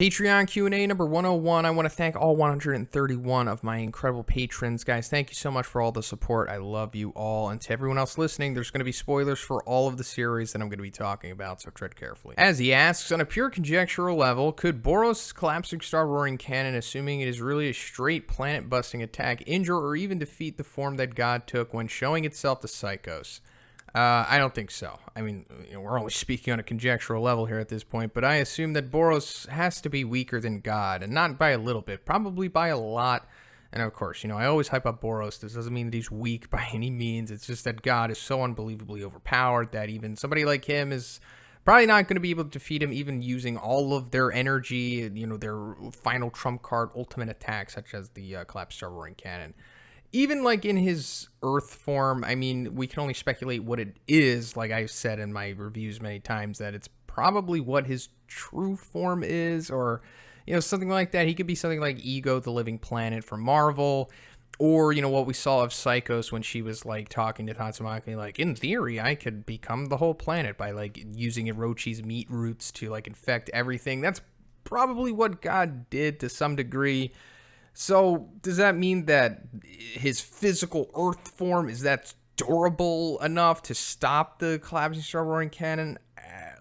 Patreon Q&A number 101. I want to thank all 131 of my incredible patrons. Guys, thank you so much for all the support. I love you all. And to everyone else listening, there's going to be spoilers for all of the series that I'm going to be talking about, so tread carefully. Azzy asks, on a pure conjectural level, could Boros' collapsing star roaring cannon, assuming it is really a straight planet-busting attack, injure or even defeat the form that God took when showing itself to Psychos? I don't think so. I mean, we're only speaking on a conjectural level here at this point, but I assume that Boros has to be weaker than God, and not by a little bit, probably by a lot. And of course, I always hype up Boros. This doesn't mean that he's weak by any means. It's just that God is so unbelievably overpowered that even somebody like him is probably not going to be able to defeat him, even using all of their energy, their final trump card ultimate attack, such as the collapsed star roaring cannon. Even like in his Earth form, I mean, we can only speculate what it is. Like I've said in my reviews many times, that it's probably what his true form is, or something like that. He could be something like Ego, the Living Planet from Marvel, or what we saw of Psychos when she was like talking to Tatsumaki, like, in theory, I could become the whole planet by like using Orochi's meat roots to like infect everything. That's probably what God did to some degree. So, does that mean that his physical Earth form, is that durable enough to stop the collapsing star roaring cannon?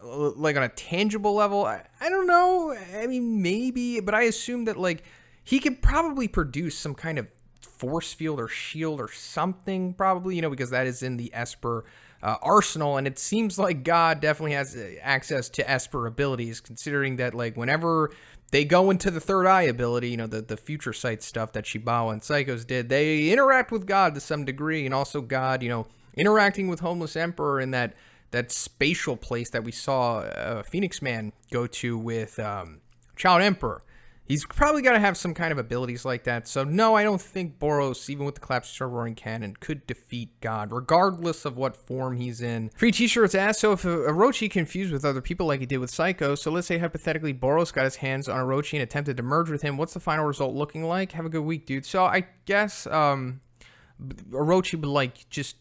Like on a tangible level? I don't know. I mean, maybe, but I assume that like he could probably produce some kind of force field or shield or something, probably, because that is in the Esper arsenal, and it seems like God definitely has access to Esper abilities, considering that like whenever they go into the third eye ability, the future sight stuff that Shibawa and Psychos did, they interact with God to some degree, and also God, interacting with Homeless Emperor in that spatial place that we saw Phoenix Man go to with Child Emperor. He's probably got to have some kind of abilities like that. So no, I don't think Boros, even with the collapsed star roaring cannon, could defeat God, regardless of what form he's in. Free-Tshirts asks, so if Orochi confused with other people like he did with Psycho, so let's say hypothetically Boros got his hands on Orochi and attempted to merge with him, what's the final result looking like? Have a good week, dude. So I guess Orochi would like just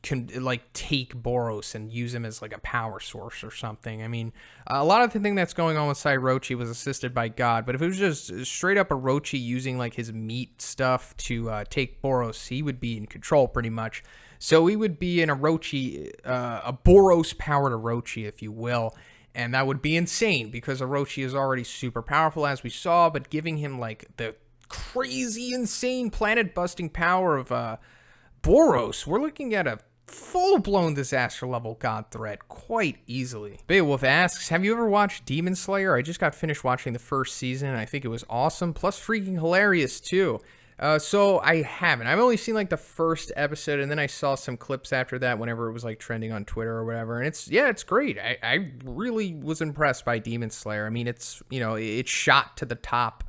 can like take Boros and use him as like a power source or something. I mean, a lot of the thing that's going on with Orochi was assisted by God, but if it was just straight up Orochi using like his meat stuff to take Boros, he would be in control pretty much. So he would be an Orochi, a Boros powered Orochi, if you will. And that would be insane because Orochi is already super powerful, as we saw, but giving him like the crazy, insane planet busting power of Boros, we're looking at a full-blown disaster level God threat quite easily. Beowolf asks, have you ever watched Demon Slayer? I just got finished watching the first season and I think it was awesome, plus freaking hilarious too. So I haven't. I've only seen like the first episode, and then I saw some clips after that whenever it was like trending on Twitter or whatever, and it's great. I really was impressed by Demon Slayer. I mean, it's it's shot to the top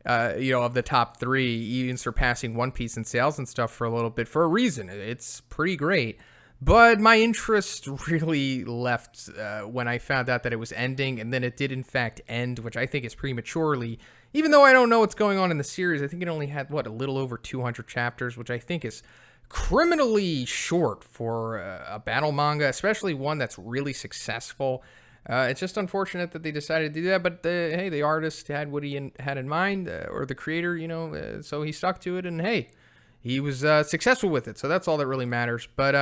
of the top 3, even surpassing One Piece in sales and stuff for a little bit for a reason. It's pretty great. But my interest really left when I found out that it was ending, and then it did in fact end, which I think is prematurely. Even though I don't know what's going on in the series, I think it only had, a little over 200 chapters, which I think is criminally short for a battle manga, especially one that's really successful. It's just unfortunate that they decided to do that, but hey, the artist had what he had in mind, or the creator, so he stuck to it, and hey, he was successful with it, so that's all that really matters. But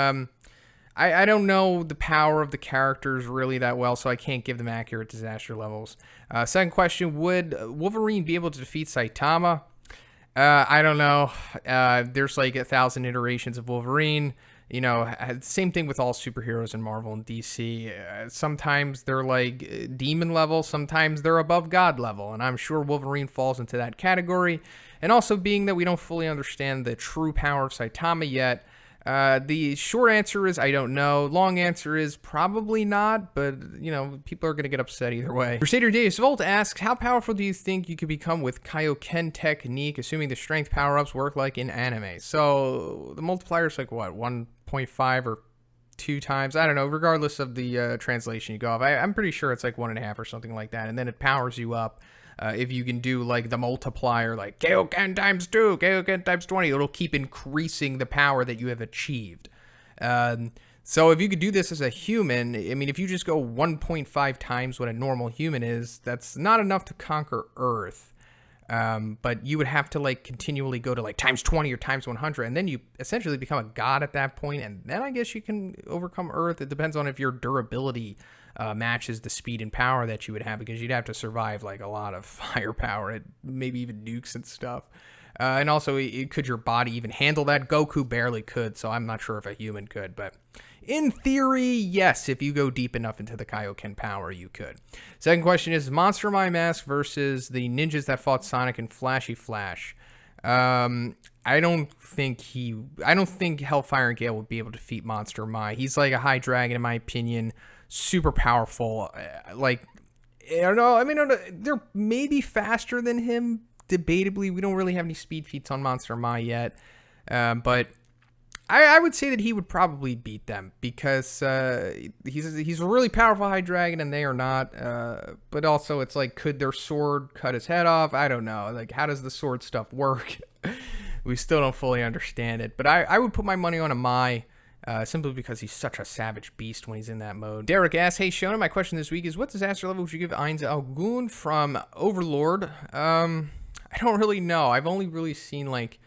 I don't know the power of the characters really that well, so I can't give them accurate disaster levels. Second question, would Wolverine be able to defeat Saitama? I don't know. There's like 1,000 iterations of Wolverine. Same thing with all superheroes in Marvel and DC. Sometimes they're like demon level, sometimes they're above God level, and I'm sure Wolverine falls into that category. And also, being that we don't fully understand the true power of Saitama yet, the short answer is I don't know. Long answer is probably not, but people are going to get upset either way. Crusader Deus Vult asks, how powerful do you think you could become with Kaioken technique, assuming the strength power-ups work like in anime? So the multiplier is like what, 1.5 or 2 times? I don't know, regardless of the translation you go off. I'm pretty sure it's like 1.5 or something like that, and then it powers you up. If you can do like the multiplier, like Kaioken times 2, Kaioken times 20, it'll keep increasing the power that you have achieved. So if you could do this as a human, I mean, if you just go 1.5 times what a normal human is, that's not enough to conquer Earth. But you would have to like continually go to like times 20 or times 100, and then you essentially become a god at that point, and then I guess you can overcome Earth. It depends on if your durability matches the speed and power that you would have, because you'd have to survive like a lot of firepower, maybe even nukes and stuff. And also, could your body even handle that? Goku barely could, so I'm not sure if a human could, but in theory, yes, if you go deep enough into the Kaioken power, you could. Second question is Monster My Mask versus the ninjas that fought Sonic and Flashy Flash. I don't think Hellfire and Gale would be able to defeat Monster My. He's like a high dragon, in my opinion, super powerful. Like, I don't know. I mean, they're maybe faster than him, debatably. We don't really have any speed feats on Monster My yet, but I would say that he would probably beat them, because he's a really powerful high dragon and they are not. But also, it's like, could their sword cut his head off? I don't know. Like, how does the sword stuff work? We still don't fully understand it. But I would put my money on a Mai, simply because he's such a savage beast when he's in that mode. Derek asks, hey Shona, my question this week is, what disaster level would you give Ainz Algun from Overlord? I don't really know. I've only really seen like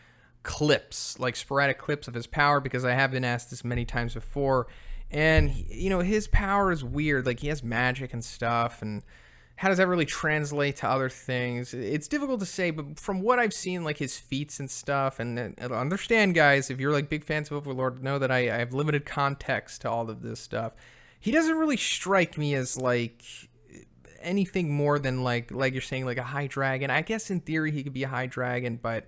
clips, like sporadic clips of his power, because I have been asked this many times before, and you know, his power is weird. Like, he has magic and stuff, and how does that really translate to other things? It's difficult to say, but from what I've seen, like his feats and stuff, and understand, guys, if you're like big fans of Overlord, know that I have limited context to all of this stuff. He doesn't really strike me as like anything more than like you're saying, like a high dragon. I guess in theory he could be a high dragon, but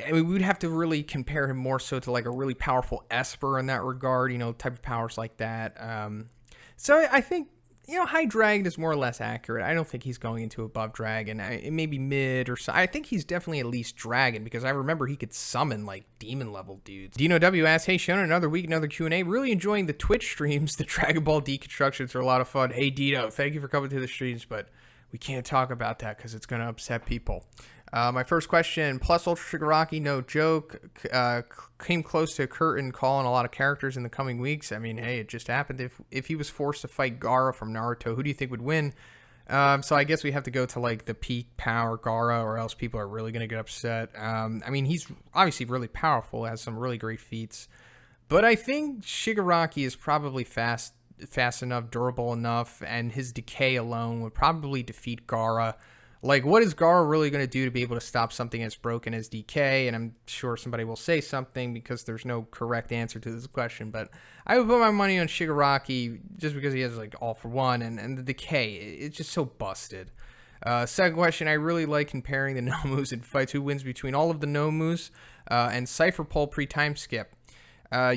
I mean, we'd have to really compare him more so to like a really powerful Esper in that regard, you know, type of powers like that. So I think, you know, high dragon is more or less accurate. I don't think he's going into above dragon. It may be mid or so. I think he's definitely at least dragon, because I remember he could summon like demon level dudes. Dino W asks, hey Shona, another week, another Q&A. Really enjoying the Twitch streams. The Dragon Ball deconstructions are a lot of fun. Hey Dino, thank you for coming to the streams, but we can't talk about that because it's going to upset people. My first question, plus Ultra Shigaraki, no joke, came close to curtain calling a lot of characters in the coming weeks. I mean, hey, it just happened. If he was forced to fight Gaara from Naruto, who do you think would win? So I guess we have to go to like the peak power Gaara, or else people are really going to get upset. I mean, he's obviously really powerful, has some really great feats, but I think Shigaraki is probably fast enough, durable enough, and his decay alone would probably defeat Gaara. Like, what is Gaara really going to do to be able to stop something as broken as DK? And I'm sure somebody will say something, because there's no correct answer to this question. But I would put my money on Shigaraki, just because he has, like, all for one. And the decay, it's just so busted. Second question, I really like comparing the Nomus in fights. Who wins between all of the Nomus and Cypher Pole pre-time skip?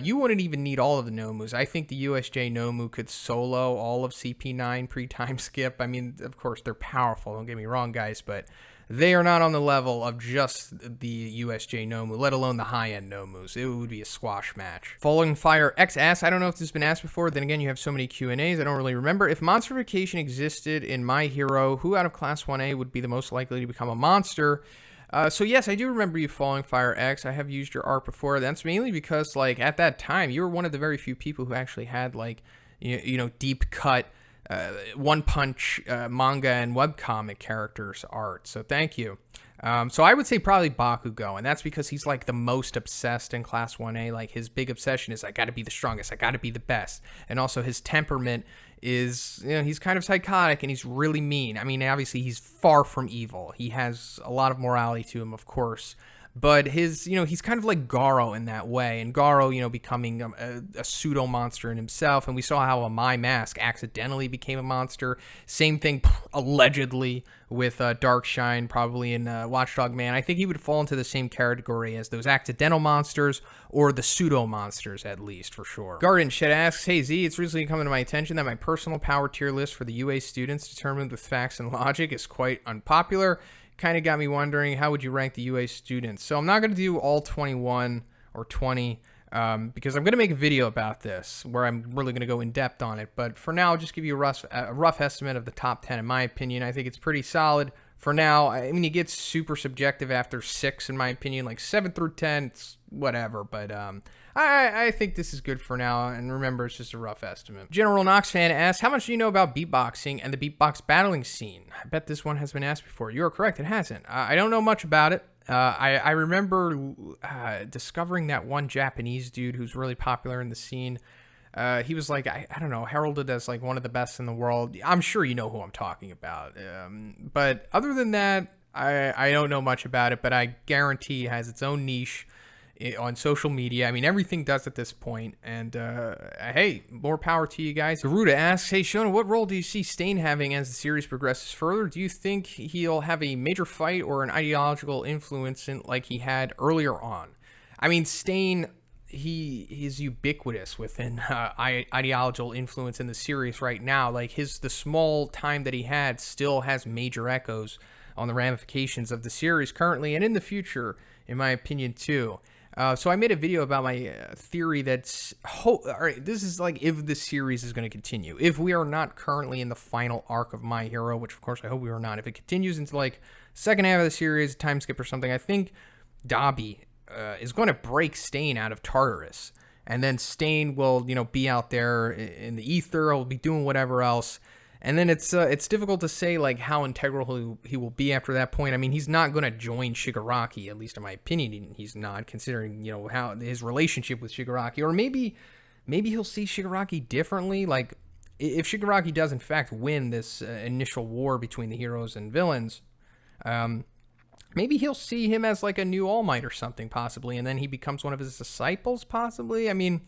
You wouldn't even need all of the Nomus. I think the USJ Nomu could solo all of CP9 pre-time skip. I mean, of course, they're powerful, don't get me wrong, guys, but they are not on the level of just the USJ Nomu, let alone the high-end Nomus. It would be a squash match. FallingFireX asks, I don't know if this has been asked before, then again, you have so many Q&As, I don't really remember. If Monsterification existed in My Hero, who out of Class 1A would be the most likely to become a monster? So yes, I do remember you FallingFireX. I have used your art before. That's mainly because, like, at that time, you were one of the very few people who actually had, like, you know, deep cut, One Punch manga and webcomic characters art. So thank you. So I would say probably Bakugo, and that's because he's like the most obsessed in Class 1A. Like, his big obsession is, I gotta be the strongest, I gotta be the best. And also his temperament is, you know, he's kind of psychotic and he's really mean. I mean, obviously he's far from evil. He has a lot of morality to him, of course. But his, you know, he's kind of like Garo in that way. And Garo, you know, becoming a pseudo monster in himself. And we saw how a My Mask accidentally became a monster. Same thing, allegedly, with Darkshine, probably in Watchdog Man. I think he would fall into the same category as those accidental monsters, or the pseudo monsters, at least, for sure. GardenShed asks, hey Z, it's recently come to my attention that my personal power tier list for the UA students, determined with facts and logic, is quite unpopular. Kind of got me wondering, how would you rank the UA students? So I'm not going to do all 21 or 20 because I'm going to make a video about this where I'm really going to go in depth on it. But for now, I'll just give you a rough estimate of the top 10 in my opinion. I think it's pretty solid for now. I mean, it gets super subjective after 6 in my opinion, like 7 through 10, it's whatever. But I think this is good for now, and remember, it's just a rough estimate. General KnoX Fan asks, how much do you know about beatboxing and the beatbox battling scene? I bet this one has been asked before. You are correct, it hasn't. I don't know much about it. I remember discovering that one Japanese dude who's really popular in the scene. He was like, I don't know, heralded as like one of the best in the world. I'm sure you know who I'm talking about. But other than that, I don't know much about it, but I guarantee it has its own niche on social media. I mean, everything does at this point, and hey, more power to you guys. Geruda asks, hey Shona, what role do you see Stain having as the series progresses further? Do you think he'll have a major fight or an ideological influence like he had earlier on? I mean, Stain, he is ubiquitous within ideological influence in the series right now. Like the small time that he had still has major echoes on the ramifications of the series currently and in the future, in my opinion, too. So I made a video about my theory that's, all right, this is like if the series is going to continue. If we are not currently in the final arc of My Hero, which of course I hope we are not, if it continues into like second half of the series, time skip or something, I think Dabi is going to break Stain out of Tartarus. And then Stain will, be out there in the ether, will be doing whatever else. And then it's difficult to say like how integral he will be after that point. I mean, he's not going to join Shigaraki, at least in my opinion. He's not, considering how his relationship with Shigaraki, or maybe he'll see Shigaraki differently. Like if Shigaraki does in fact win this initial war between the heroes and villains, maybe he'll see him as like a new All Might or something, possibly, and then he becomes one of his disciples, possibly. I mean,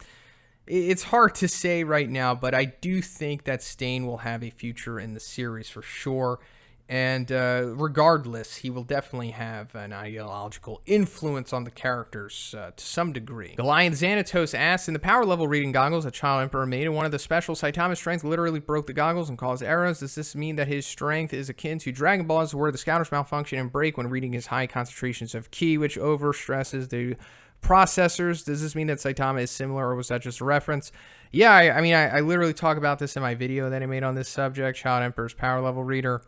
it's hard to say right now, but I do think that Stain will have a future in the series for sure. And regardless, he will definitely have an ideological influence on the characters to some degree. Goliath Xanatos asks, in the power level reading goggles that Child Emperor made, and one of the special, Saitama's strength literally broke the goggles and caused errors. Does this mean that his strength is akin to Dragon Balls, where the scouters malfunction and break when reading his high concentrations of ki, which overstresses the processors? Does this mean that Saitama is similar, or was that just a reference? Yeah, I mean, I literally talk about this in my video that I made on this subject, Child Emperor's power level reader.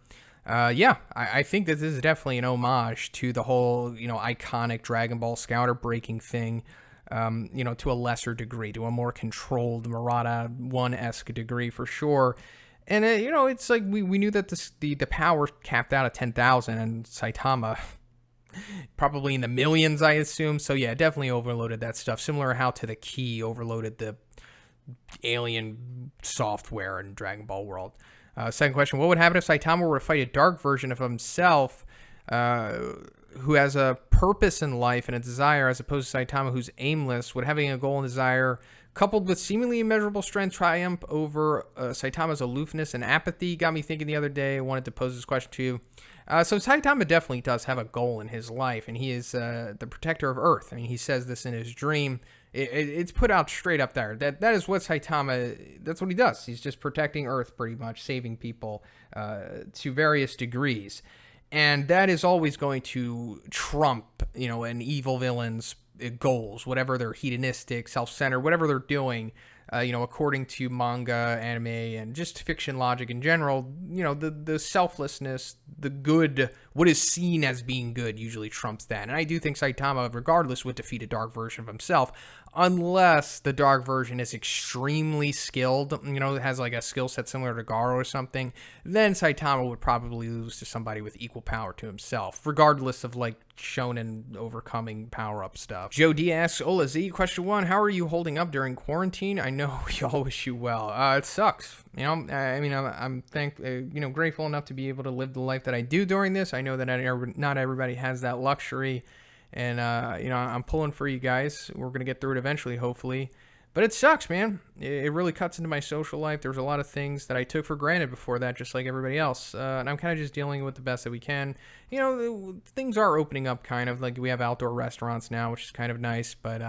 Yeah, I think that this is definitely an homage to the whole, iconic Dragon Ball Scouter breaking thing, to a lesser degree, to a more controlled Murata 1-esque degree for sure. And, it's like we knew that the power capped out at 10,000, and Saitama probably in the millions, I assume. So yeah, definitely overloaded that stuff. Similar how to the ki overloaded the alien software in Dragon Ball World. Second question, what would happen if Saitama were to fight a dark version of himself who has a purpose in life and a desire, as opposed to Saitama who's aimless? Would having a goal and desire coupled with seemingly immeasurable strength triumph over Saitama's aloofness and apathy? Got me thinking the other day. I wanted to pose this question to you. So Saitama definitely does have a goal in his life, and he is the protector of Earth. I mean, he says this in his dream. It's put out straight up there. That is what Saitama, that's what he does. He's just protecting Earth, pretty much, saving people to various degrees. And that is always going to trump, an evil villain's goals, whatever they're hedonistic, self-centered, whatever they're doing. According to manga, anime, and just fiction logic in general, the selflessness, the good, what is seen as being good usually trumps that. And I do think Saitama, regardless, would defeat a dark version of himself, unless the dark version is extremely skilled, has like a skill set similar to Garo or something. Then Saitama would probably lose to somebody with equal power to himself, regardless of like shonen overcoming power-up stuff. Joe D asks, Ola Z, question 1, how are you holding up during quarantine? I know we all wish you well. It sucks. I'm grateful enough to be able to live the life that I do during this. I know that not everybody has that luxury, and I'm pulling for you guys. We're gonna get through it eventually, hopefully. But it sucks, man. It really cuts into my social life. There's a lot of things that I took for granted before that, just like everybody else. And I'm kind of just dealing with the best that we can. Things are opening up, kind of. Like, we have outdoor restaurants now, which is kind of nice. But,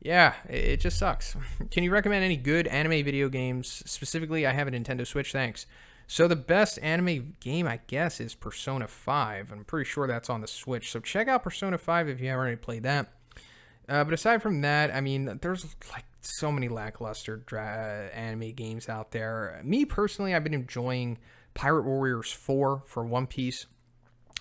yeah, it just sucks. Can you recommend any good anime video games? Specifically, I have a Nintendo Switch, thanks. So the best anime game, I guess, is Persona 5. I'm pretty sure that's on the Switch. So check out Persona 5 if you haven't already played that. But aside from that, I mean, there's like so many lackluster anime games out there. Me personally, I've been enjoying Pirate Warriors 4 for One Piece.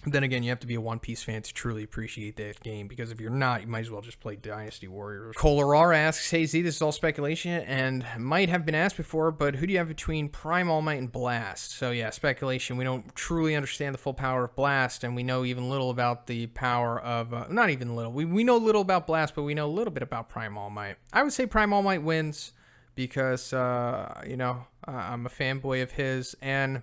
Then again, you have to be a One Piece fan to truly appreciate that game, because if you're not, you might as well just play Dynasty Warriors. Kohler R asks, hey Z, this is all speculation and might have been asked before, but who do you have between Prime, All Might, and Blast? So yeah, speculation. We don't truly understand the full power of Blast, and we know even little about the power of, not even little. We know little about Blast, but we know a little bit about Prime, All Might. I would say Prime, All Might wins because, I'm a fanboy of his, and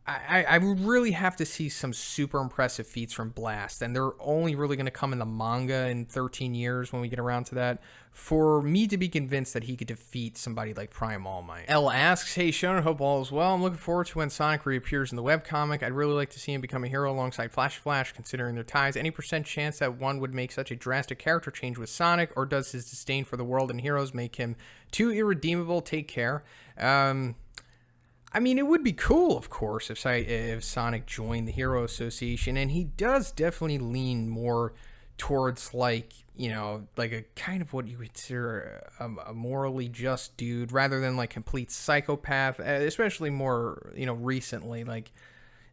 I really have to see some super impressive feats from Blast, and they're only really going to come in the manga in 13 years when we get around to that, for me to be convinced that he could defeat somebody like Prime All Might. L asks, hey Shonen, hope all is well. I'm looking forward to when Sonic reappears in the webcomic. I'd really like to see him become a hero alongside Flash, considering their ties. Any % chance that one would make such a drastic character change with Sonic, or does his disdain for the world and heroes make him too irredeemable? Take care. I mean, it would be cool, of course, if Sonic joined the Hero Association, and he does definitely lean more towards, like a kind of what you would consider a morally just dude, rather than, like, complete psychopath, especially more, recently. Like,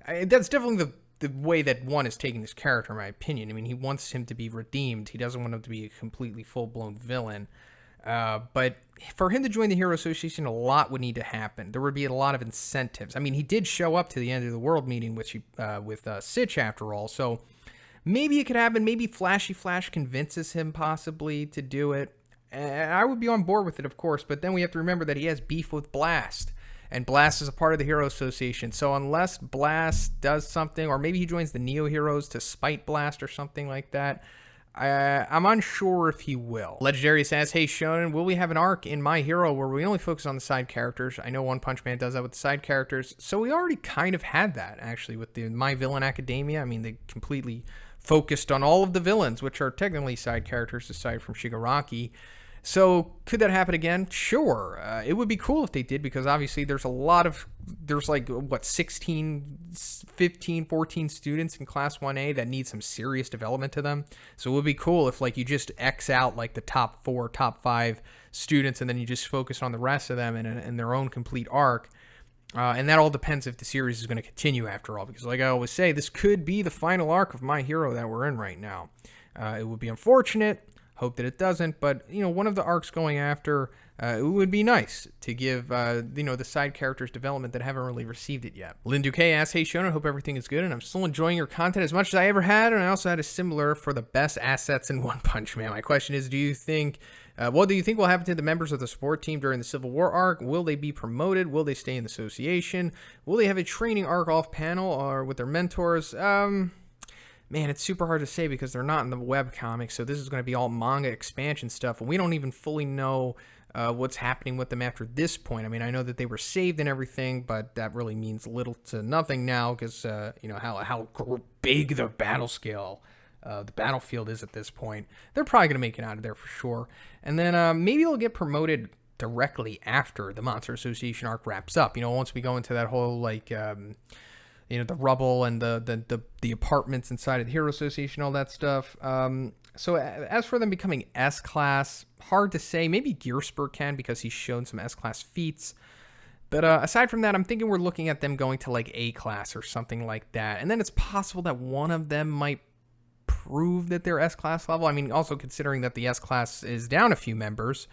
that's definitely the way that one is taking this character, in my opinion. I mean, he wants him to be redeemed. He doesn't want him to be a completely full-blown villain. But for him to join the Hero Association, a lot would need to happen. There would be a lot of incentives. I mean, he did show up to the end of the world meeting with Sitch, after all, so maybe it could happen. Maybe Flash convinces him possibly to do it. I would be on board with it, of course, but then we have to remember that he has beef with Blast, and Blast is a part of the Hero Association. So unless Blast does something, or maybe he joins the Neo Heroes to spite Blast or something like that, I'm unsure if he will. Legandaryus asks, hey Shonen, will we have an arc in My Hero where we only focus on the side characters? I know One Punch Man does that with the side characters, so we already kind of had that, actually, with the My Villain Academia. I mean, they completely focused on all of the villains, which are technically side characters aside from Shigaraki. So could that happen again? Sure. It would be cool if they did, because obviously there's like 16, 15, 14 students in class 1A that need some serious development to them. So it would be cool if, like, you just X out like the top 4, top 5 students, and then you just focus on the rest of them in their own complete arc. And that all depends if the series is going to continue, after all, because like I always say, this could be the final arc of My Hero that we're in right now. It would be unfortunate. Hope that it doesn't, but one of the arcs going after, it would be nice to give the side characters development that haven't really received it yet. Lindu K asks, hey Shonen, hope everything is good, and I'm still enjoying your content as much as I ever had, and I also had a similar for the best assets in One Punch Man. My question is, what do you think will happen to the members of the support team during the Civil War arc? Will they be promoted? Will they stay in the association? Will they have a training arc off panel or with their mentors? Man, it's super hard to say because they're not in the webcomic, so this is going to be all manga expansion stuff, and we don't even fully know what's happening with them after this point. I mean, I know that they were saved and everything, but that really means little to nothing now, because, how big the the battlefield is at this point. They're probably going to make it out of there for sure. And then maybe they'll get promoted directly after the Monster Association arc wraps up. Once we go into that whole, the rubble and the apartments inside of the Hero Association, all that stuff. So as for them becoming S-Class, hard to say. Maybe Gearspur can, because he's shown some S-Class feats. But aside from that, I'm thinking we're looking at them going to, like, A-Class or something like that. And then it's possible that one of them might prove that they're S-Class level. I mean, also considering that the S-Class is down a few members.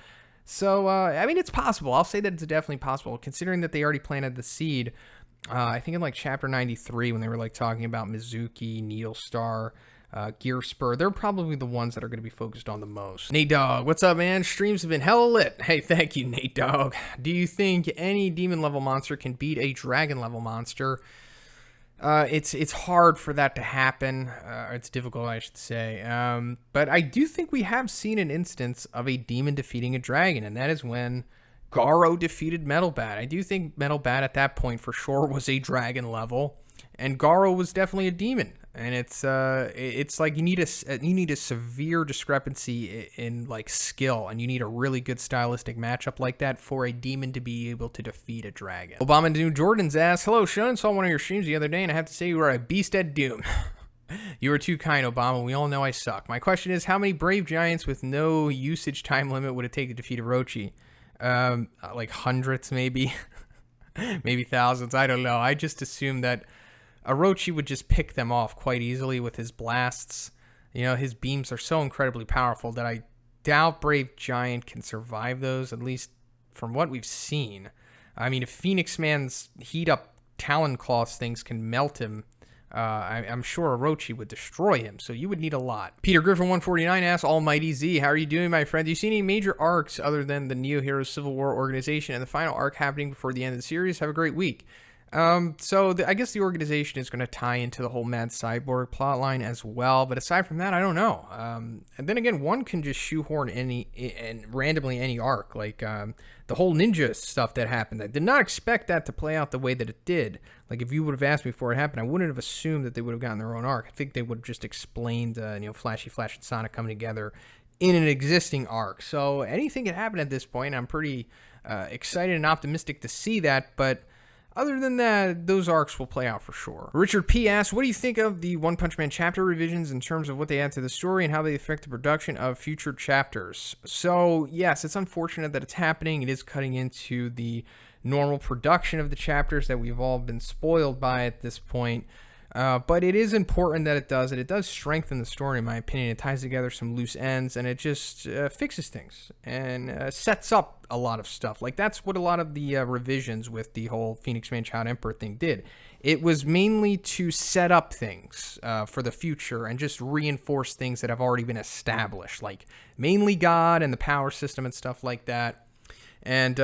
So, it's possible. I'll say that it's definitely possible, considering that they already planted the seed. I think in, like, Chapter 93, when they were, like, talking about Mizuki, Needlestar, Gearspur, they're probably the ones that are going to be focused on the most. Natedawg, what's up, man? Streams have been hella lit. Hey, thank you, Natedawg. Do you think any demon level monster can beat a dragon level monster? It's hard for that to happen. It's difficult, I should say. But I do think we have seen an instance of a demon defeating a dragon, and that is when Garo defeated Metal Bat. I do think Metal Bat at that point for sure was a dragon level, and Garo was definitely a demon. And it's like you need a severe discrepancy in like skill, and you need a really good stylistic matchup like that for a demon to be able to defeat a dragon. Obamanewjordans asks, hello, Sean. Saw one of your streams the other day, and I have to say you are a beast at Doom. You are too kind, Obama. We all know I suck. My question is, how many brave giants with no usage time limit would it take to defeat Orochi? Like hundreds, maybe. Maybe thousands. I don't know. I just assume that Orochi would just pick them off quite easily with his blasts. You know, his beams are so incredibly powerful that I doubt Brave Giant can survive those, at least from what we've seen. I mean, if Phoenix Man's heat up Talon Claws things can melt him, I'm sure Orochi would destroy him, so you would need a lot. Peter Griffin 149 asks, Almighty Z, how are you doing, my friend? Do you see any major arcs other than the Neo Heroes Civil War organization and the final arc happening before the end of the series? Have a great week. I guess the organization is going to tie into the whole Mad Cyborg plotline as well, but aside from that, I don't know. And then again, one can just shoehorn randomly any arc, like the whole ninja stuff that happened. I did not expect that to play out the way that it did. Like, if you would have asked me before it happened, I wouldn't have assumed that they would have gotten their own arc. I think they would have just explained, Flashy Flash and Sonic coming together in an existing arc. So anything can happen at this point. I'm pretty excited and optimistic to see that, but other than that, those arcs will play out for sure. Richard P. asks, what do you think of the One Punch Man chapter revisions in terms of what they add to the story and how they affect the production of future chapters? So, yes, it's unfortunate that it's happening. It is cutting into the normal production of the chapters that we've all been spoiled by at this point. But it is important that it does it. It does strengthen the story, in my opinion. It ties together some loose ends, and it just fixes things and sets up a lot of stuff. Like, that's what a lot of the revisions with the whole Phoenix Man Child Emperor thing did. It was mainly to set up things for the future and just reinforce things that have already been established, like mainly God and the power system and stuff like that. And,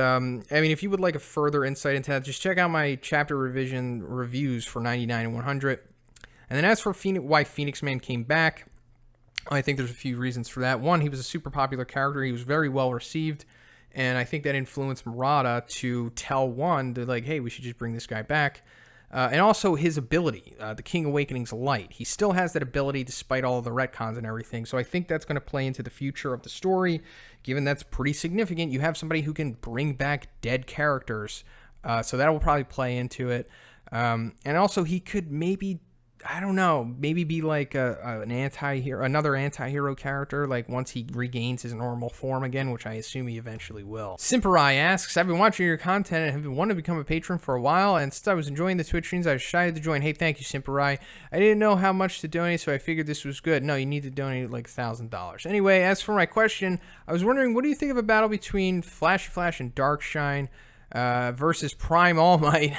if you would like a further insight into that, just check out my chapter revision reviews for 99 and 100. And then as for why Phoenix Man came back, I think there's a few reasons for that. One, he was a super popular character. He was very well received. And I think that influenced Murata to tell One to, like, hey, we should just bring this guy back. And also his ability, the King Awakening's Light. He still has that ability despite all of the retcons and everything. So I think that's going to play into the future of the story. Given that's pretty significant, you have somebody who can bring back dead characters. So that will probably play into it. And also he could maybe, I don't know, maybe be like another anti-hero character, like once he regains his normal form again, which I assume he eventually will. Simperai asks, I've been watching your content and have been wanting to become a patron for a while, and since I was enjoying the Twitch streams, I decided to join. Hey, thank you, Simperai. I didn't know how much to donate, so I figured this was good. No, you need to donate like $1,000. Anyway, as for my question, I was wondering, what do you think of a battle between Flashy Flash and Darkshine versus Prime All Might?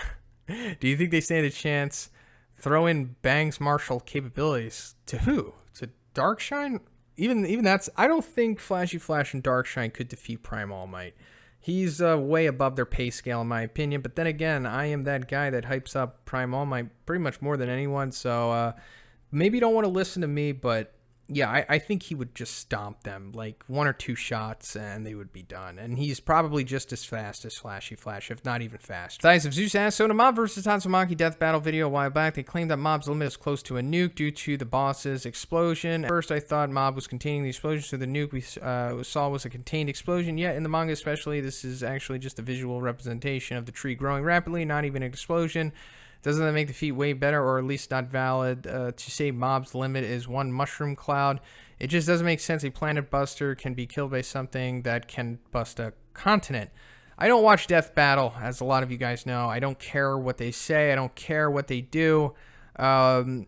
Do you think they stand a chance? Throw in Bang's martial capabilities. To who? To Darkshine? Even that's... I don't think Flashy Flash and Darkshine could defeat Prime All Might. He's way above their pay scale, in my opinion. But then again, I am that guy that hypes up Prime All Might pretty much more than anyone. So maybe you don't want to listen to me, but yeah, I think he would just stomp them. Like 1 or 2 shots and they would be done. And he's probably just as fast as Flashy Flash, if not even fast. ThighsOfZeus asks, so in a Mob vs. Tatsumaki death battle video a while back, they claimed that Mob's limit is close to a nuke due to the boss's explosion. At first, I thought Mob was containing the explosion, so the nuke we saw was a contained explosion. Yet in the manga especially, this is actually just a visual representation of the tree growing rapidly, not even an explosion. Doesn't that make the feat way better, or at least not valid? To say Mob's limit is 1 mushroom cloud, it just doesn't make sense. A planet buster can be killed by something that can bust a continent. I don't watch Death Battle, as a lot of you guys know. I don't care what they say. I don't care what they do. I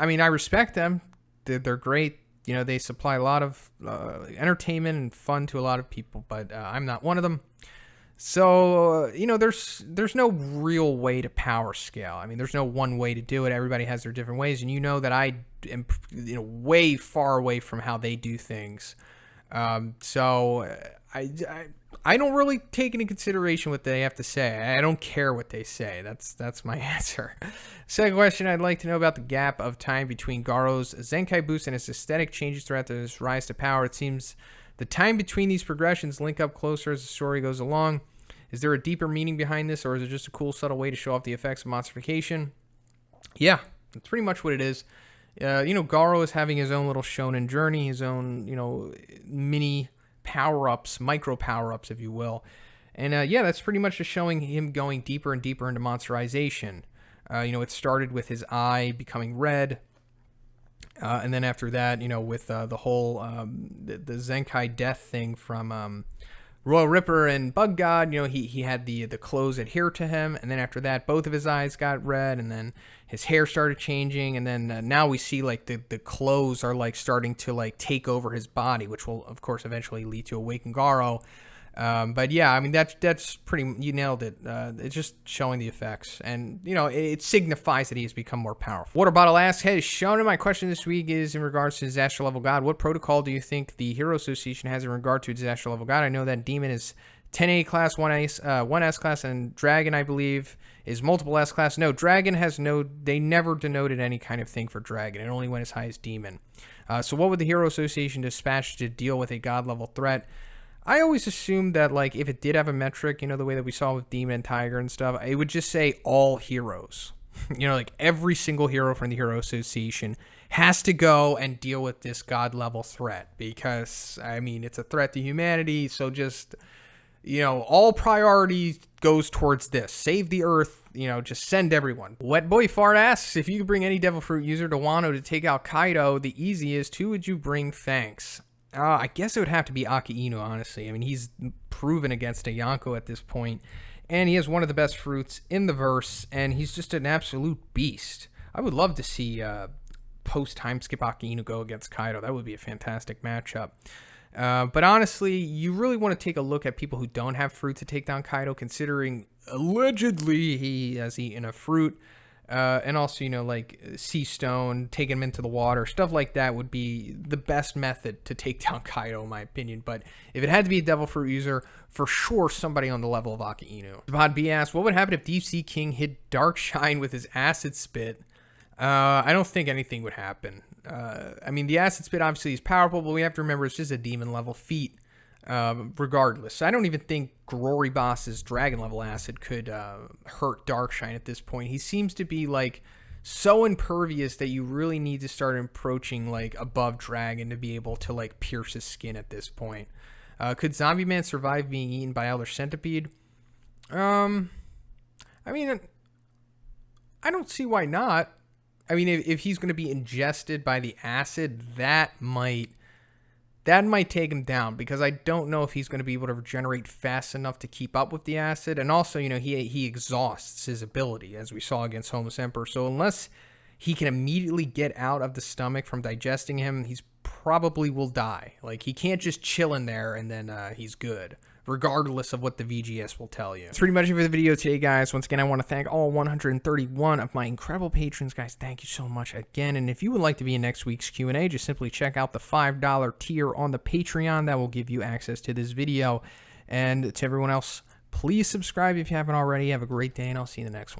respect them. They're great. You know, they supply a lot of entertainment and fun to a lot of people, but I'm not one of them. So, there's no real way to power scale. I mean, there's no one way to do it. Everybody has their different ways. And you know that I am, way far away from how they do things. So I don't really take into consideration what they have to say. I don't care what they say. That's my answer. Second question, I'd like to know about the gap of time between Garo's Zenkai boost and his aesthetic changes throughout his rise to power. It seems the time between these progressions link up closer as the story goes along. Is there a deeper meaning behind this, or is it just a cool, subtle way to show off the effects of monstrification? Yeah, that's pretty much what it is. Garo is having his own little shonen journey, his own, mini power-ups, micro power-ups, if you will. And, that's pretty much just showing him going deeper and deeper into monsterization. It started with his eye becoming red. And then after that, with the whole the Zenkai death thing from Royal Ripper and Bug God, you know, he had the clothes adhere to him, and then after that, both of his eyes got red, and then his hair started changing, and then now we see like the clothes are like starting to like take over his body, which will of course eventually lead to Awakened Garo. But yeah, I mean, that's pretty, you nailed it. It's just showing the effects, and you know, it signifies that he has become more powerful. Water Bottle asks, hey Shona, my question this week is in regards to Disaster Level God. What protocol do you think the Hero Association has in regard to Disaster Level God? I know that Demon is 10A class, 1 S class, and Dragon, I believe, is multiple S class. No, Dragon has they never denoted any kind of thing for Dragon. It only went as high as Demon. So what would the Hero Association dispatch to deal with a God level threat? I always assumed that, like, if it did have a metric, you know, the way that we saw with Demon and Tiger and stuff, it would just say all heroes. You know, like, every single hero from the Hero Association has to go and deal with this God-level threat. Because, I mean, it's a threat to humanity, so just, you know, all priority goes towards this. Save the Earth, you know, just send everyone. Wetboyfart asks, if you could bring any Devil Fruit user to Wano to take out Kaido, the easiest, who would you bring? Thanks. I guess it would have to be Aki Inu, honestly. I mean, he's proven against a Yonko at this point, and he has one of the best fruits in the verse, and he's just an absolute beast. I would love to see post-time skip Aki Inu go against Kaido. That would be a fantastic matchup. But honestly, you really want to take a look at people who don't have fruit to take down Kaido, considering allegedly he has eaten a fruit. And also, you know, like sea stone, taking him into the water, stuff like that would be the best method to take down Kaido, in my opinion. But if it had to be a Devil Fruit user, for sure somebody on the level of Aki Inu. Zapphod B asks, what would happen if Deep Sea King hit Dark Shine with his Acid Spit? I don't think anything would happen. I mean, the Acid Spit obviously is powerful, but we have to remember it's just a demon level feat. Regardless, I don't even think Glory Boss's Dragon level acid could hurt Darkshine at this point. He seems to be like so impervious that you really need to start approaching like above Dragon to be able to like pierce his skin at this point. Could Zombie Man survive being eaten by Elder Centipede? I mean, I don't see why not. I mean, if he's going to be ingested by the acid, that might take him down, because I don't know if he's going to be able to regenerate fast enough to keep up with the acid. And also, you know, he exhausts his ability, as we saw against Homeless Emperor. So unless he can immediately get out of the stomach from digesting him, he's probably will die. Like, he can't just chill in there and then he's good, regardless of what the VGS will tell you. That's pretty much it for the video today, guys. Once again, I want to thank all 131 of my incredible patrons, guys. Thank you so much again. And if you would like to be in next week's Q&A, just simply check out the $5 tier on the Patreon. That will give you access to this video. And to everyone else, please subscribe if you haven't already. Have a great day, and I'll see you in the next one.